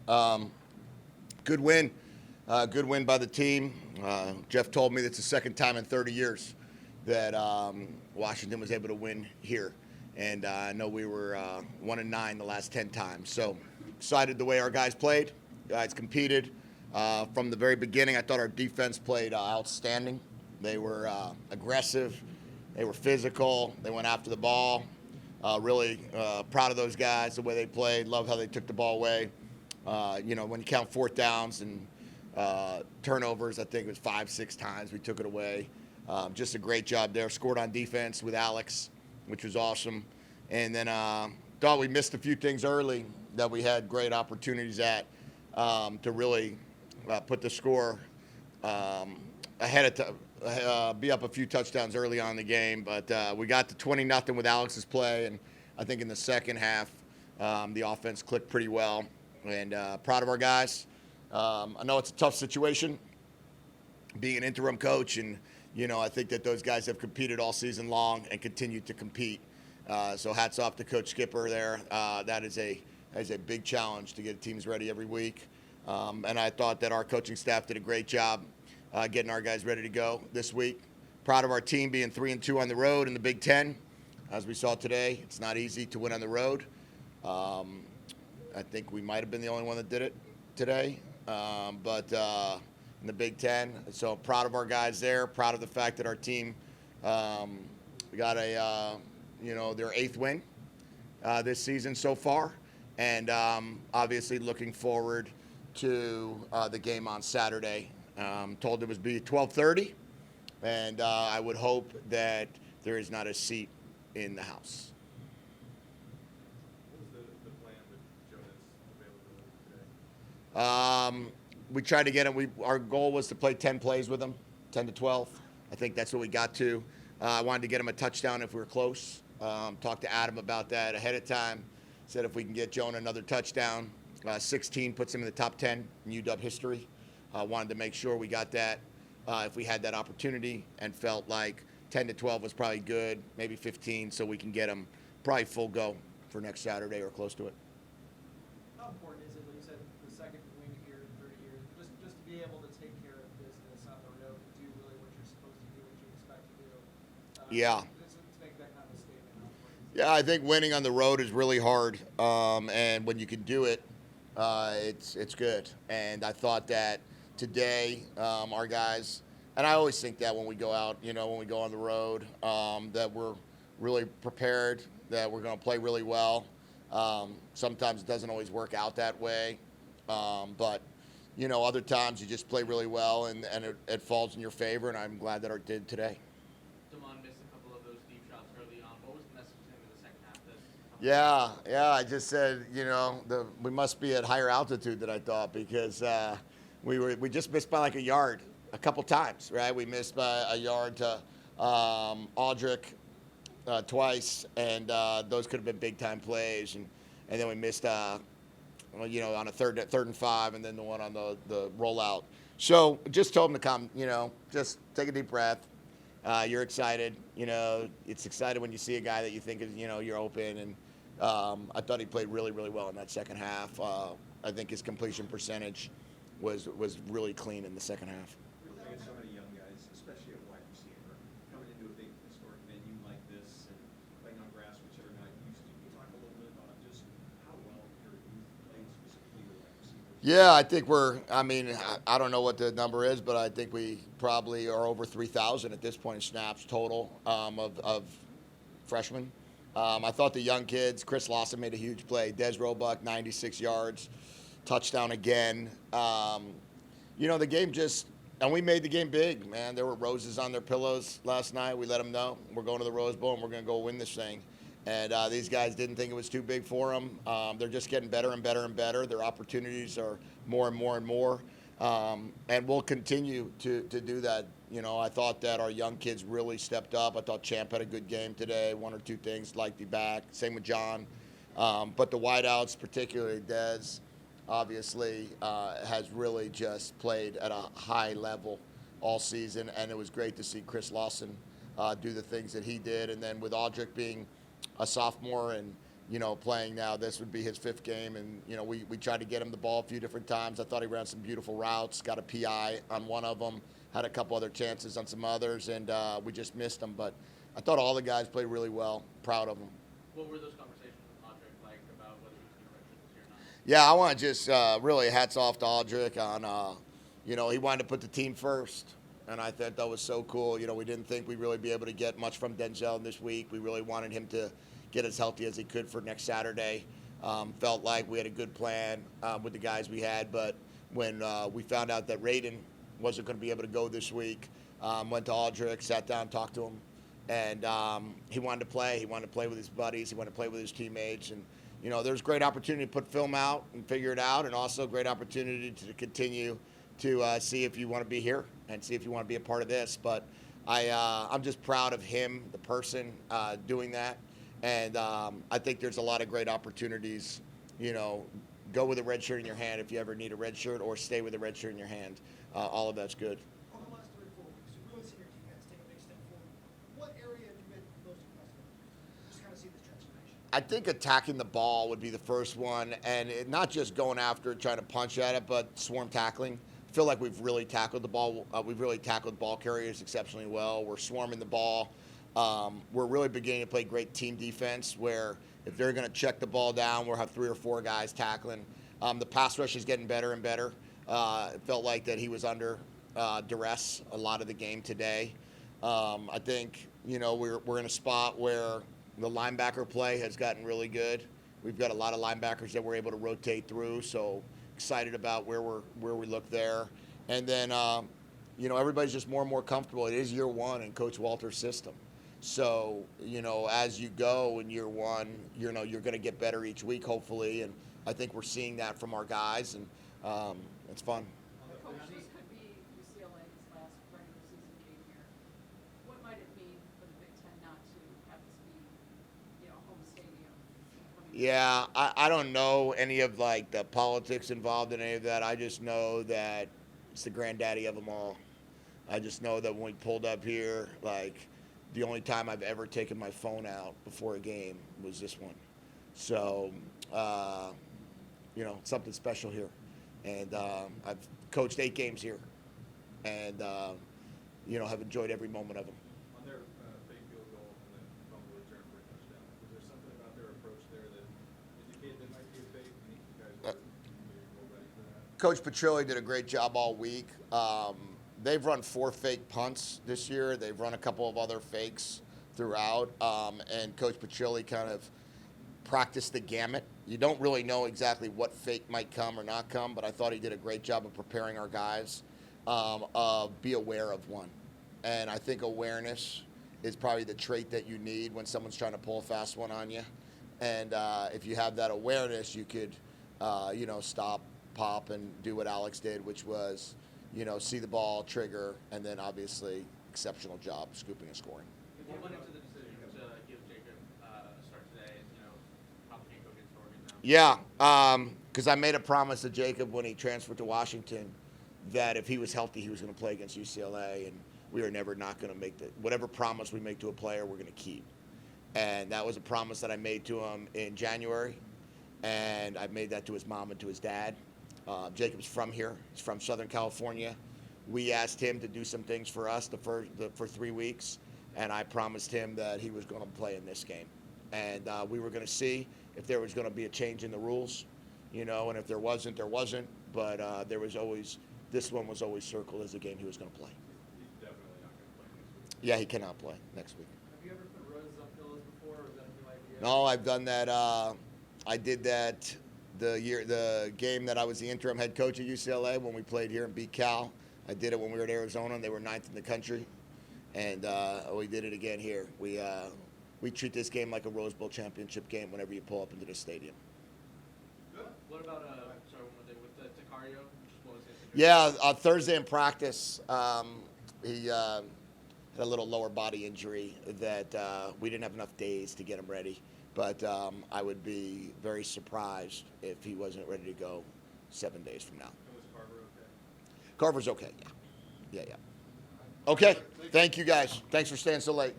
Good win. Good win by the team. Jeff told me that's the second time in 30 years that Washington was able to win here. And I know we were 1-9 the last 10 times. So excited the way our guys played. Guys competed. From the very beginning, I thought our defense played outstanding. They were aggressive. They were physical. They went after the ball. Really proud of those guys, the way they played. Love how they took the ball away. When you count fourth downs and turnovers, I think it was 5-6 times we took it away. Just a great job there. Scored on defense with Alex, which was awesome. And then thought we missed a few things early that we had great opportunities at to really put the score ahead of be up a few touchdowns early on in the game. But we got to 20-0 with Alex's play, and I think in the second half the offense clicked pretty well. And proud of our guys. I know it's a tough situation being an interim coach, and I think that those guys have competed all season long and continue to compete. So hats off to Coach Skipper there. That is a big challenge to get teams ready every week. And I thought that our coaching staff did a great job getting our guys ready to go this week. Proud of our team being 3-2 on the road in the Big Ten. As we saw today, it's not easy to win on the road. I think we might have been the only one that did it today, but in the Big Ten. So proud of our guys there. Proud of the fact that our team got their 8th win this season so far, and obviously looking forward to the game on Saturday. Told it was be 12:30, and I would hope that there is not a seat in the house. We tried to get him. Our goal was to play 10 plays with him, 10 to 12. I think that's what we got to. I wanted to get him a touchdown if we were close. Talked to Adam about that ahead of time. Said if we can get Jonah another touchdown, 16 puts him in the top 10 in UW history. Wanted to make sure we got that if we had that opportunity, and felt like 10 to 12 was probably good, maybe 15, so we can get him probably full go for next Saturday or close to it. How important is it, like you said, the second win here in 30 years, just to be able to take care of business on the road and do really what you're supposed to do, what you expect to do? Yeah. Just to make that kind of a statement. Yeah, I think winning on the road is really hard, and when you can do it, it's good. And I thought that today, our guys, and I always think that when we go out, when we go on the road, that we're really prepared, that we're going to play really well. Sometimes it doesn't always work out that way, but other times you just play really well, and it falls in your favor, and I'm glad that it did today. Damon missed a couple of those deep shots early on. What was the message to him in the second half? Yeah, I just said, we must be at higher altitude than I thought, because we just missed by like a yard a couple times, right? We missed by a yard to Aldrich twice, and those could have been big time plays, and then we missed on a third and 5, and then the one on the rollout. So just told him to come, just take a deep breath. You're excited, it's excited when you see a guy that you think is, you're open, and I thought he played really, really well in that second half. I think his completion percentage was really clean in the second half. So many young guys, especially at wide receiver, coming into a big historic venue like this and playing on grass, which they're not used to. Can you talk a little bit about just how well your youth played specifically with wide receivers? Yeah, I think I don't know what the number is, but I think we probably are over 3,000 at this point in snaps total of freshmen. I thought the young kids, Chris Lawson made a huge play. Des Roebuck, 96 yards, touchdown again. The game and we made the game big, man. There were roses on their pillows last night. We let them know we're going to the Rose Bowl and we're going to go win this thing. And these guys didn't think it was too big for them. They're just getting better and better and better. Their opportunities are more and more and more. And we'll continue to do that. I thought that our young kids really stepped up. I thought Champ had a good game today. One or two things, like the back. Same with John. But the wideouts, particularly Dez, obviously has really just played at a high level all season, and it was great to see Chris Lawson do the things that he did. And then with Aldrich being a sophomore and playing now. This would be his 5th game, and we tried to get him the ball a few different times. I thought he ran some beautiful routes, got a PI on one of them, had a couple other chances on some others, and we just missed them. But I thought all the guys played really well. Proud of them. What were those conversations with Audric like about whether he was going to redshirt this year or not? Yeah, I want to just really hats off to Audric on, he wanted to put the team first. And I thought that was so cool. We didn't think we'd really be able to get much from Denzel this week. We really wanted him to get as healthy as he could for next Saturday. Felt like we had a good plan with the guys we had. But when we found out that Raiden wasn't going to be able to go this week, went to Audric, sat down, talked to him. And he wanted to play. He wanted to play with his buddies. He wanted to play with his teammates. And, there's great opportunity to put film out and figure it out, and also great opportunity to continue to see if you want to be here and see if you want to be a part of this. But I'm just proud of him, the person, doing that. And I think there's a lot of great opportunities. Go with a red shirt in your hand if you ever need a red shirt, or stay with a red shirt in your hand. All of that's good. On the last 3 or 4 weeks, you've really seen your team guys take a big step forward. What area have you been most impressed with? Just kind of see this transformation. I think attacking the ball would be the first one, and not just going after it, trying to punch at it, but swarm tackling. I feel like we've really tackled the ball. We've really tackled ball carriers exceptionally well. We're swarming the ball. We're really beginning to play great team defense, where if they're going to check the ball down, we'll have 3 or 4 guys tackling. The pass rush is getting better and better. It felt like that he was under duress a lot of the game today. I think, we're in a spot where the linebacker play has gotten really good. We've got a lot of linebackers that we're able to rotate through, so excited about where we look there. And then, everybody's just more and more comfortable. It is year 1 in Coach Walter's system. So, as you go in year 1, you're going to get better each week, hopefully. And I think we're seeing that from our guys, and it's fun. Coach, this could be UCLA's last regular season game here. What might it mean for the Big Ten not to have this be, home stadium? Yeah, I don't know any of the politics involved in any of that. I just know that it's the granddaddy of them all. I just know that when we pulled up here, the only time I've ever taken my phone out before a game was this one. So, something special here. And I've coached 8 games here, and have enjoyed every moment of them. On their fake field goal and then fumble return for a touchdown, was there something about their approach there that indicated it might be a fake? And you guys were maybe ready for that? Coach Petrilli did a great job all week. They've run 4 fake punts this year. They've run a couple of other fakes throughout, and Coach Petrilli kind of practiced the gamut. You don't really know exactly what fake might come or not come, but I thought he did a great job of preparing our guys be aware of one. And I think awareness is probably the trait that you need when someone's trying to pull a fast one on you. And if you have that awareness, you could, stop, pop, and do what Alex did, which was, see the ball, trigger, and then obviously exceptional job scooping and scoring. What went into the decision to give Jacob a start today, and how can go against Oregon now? Yeah, because I made a promise to Jacob when he transferred to Washington that if he was healthy, he was going to play against UCLA, and we are never not going to make whatever promise we make to a player, we're going to keep. And that was a promise that I made to him in January, and I made that to his mom and to his dad. Jacob's from here. He's from Southern California. We asked him to do some things for us for 3 weeks, and I promised him that he was going to play in this game. And we were going to see if there was going to be a change in the rules, and if there wasn't, there wasn't. But this one was always circled as a game he was going to play. He's definitely not going to play next week. Yeah, he cannot play next week. Have you ever put roses up pillows before, or is that a new idea? No, I've done that. I did that the game that I was the interim head coach at UCLA when we played here in BECU. I did it when we were at Arizona, and they were 9th in the country. And we did it again here. We treat this game like a Rose Bowl championship game whenever you pull up into the stadium. Good. What about with the Takario? Yeah, Thursday in practice, he had a little lower body injury that we didn't have enough days to get him ready. But I would be very surprised if he wasn't ready to go 7 days from now. And was Carver okay? Carver's okay, yeah. Okay, thank you guys. Thanks for staying so late.